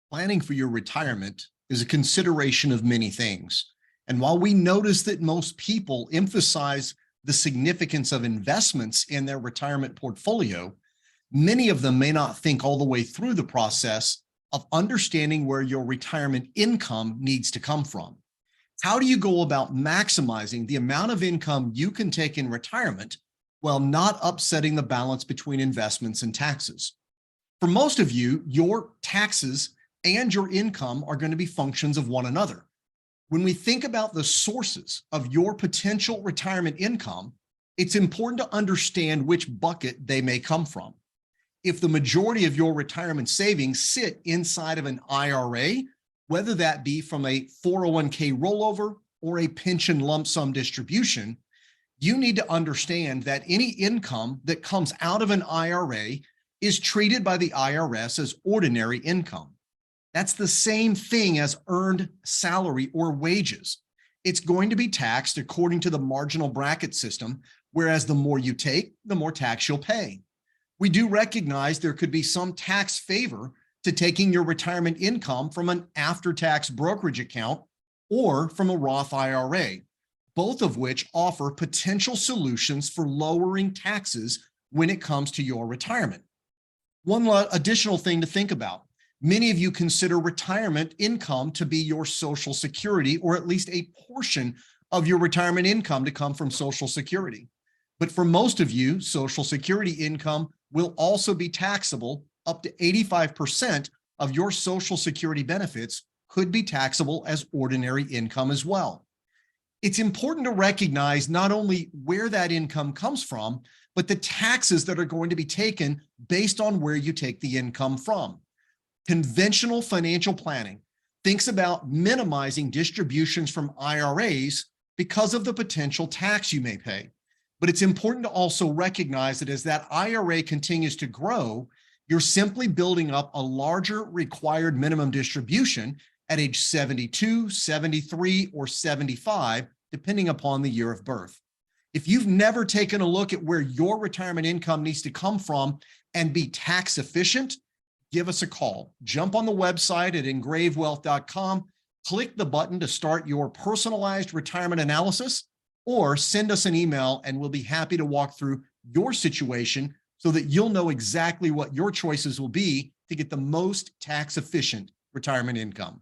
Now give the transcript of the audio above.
Planning for your retirement is a consideration of many things. And while we notice that most people emphasize the significance of investments in their retirement portfolio, many of them may not think all the way through the process of understanding where your retirement income needs to come from. How do you go about maximizing the amount of income you can take in retirement while not upsetting the balance between investments and taxes? For most of you, your taxes and your income are going to be functions of one another. When we think about the sources of your potential retirement income, it's important to understand which bucket they may come from. If the majority of your retirement savings sit inside of an IRA, whether that be from a 401k rollover or a pension lump sum distribution, you need to understand that any income that comes out of an IRA is treated by the IRS as ordinary income. That's the same thing as earned salary or wages. It's going to be taxed according to the marginal bracket system, whereas the more you take, the more tax you'll pay. We do recognize there could be some tax favor to taking your retirement income from an after-tax brokerage account or from a Roth IRA, both of which offer potential solutions for lowering taxes when it comes to your retirement. One additional thing to think about. Many of you consider retirement income to be your Social Security, or at least a portion of your retirement income to come from Social Security. But for most of you, Social Security income will also be taxable. Up to 85% of your Social Security benefits could be taxable as ordinary income as well. It's important to recognize not only where that income comes from, but the taxes that are going to be taken based on where you take the income from. Conventional financial planning thinks about minimizing distributions from IRAs because of the potential tax you may pay. But it's important to also recognize that as that IRA continues to grow, you're simply building up a larger required minimum distribution at age 72, 73, or 75, depending upon the year of birth. If you've never taken a look at where your retirement income needs to come from and be tax efficient, give us a call. Jump on the website at engravewealth.com, click the button to start your personalized retirement analysis, or send us an email and we'll be happy to walk through your situation so that you'll know exactly what your choices will be to get the most tax efficient retirement income.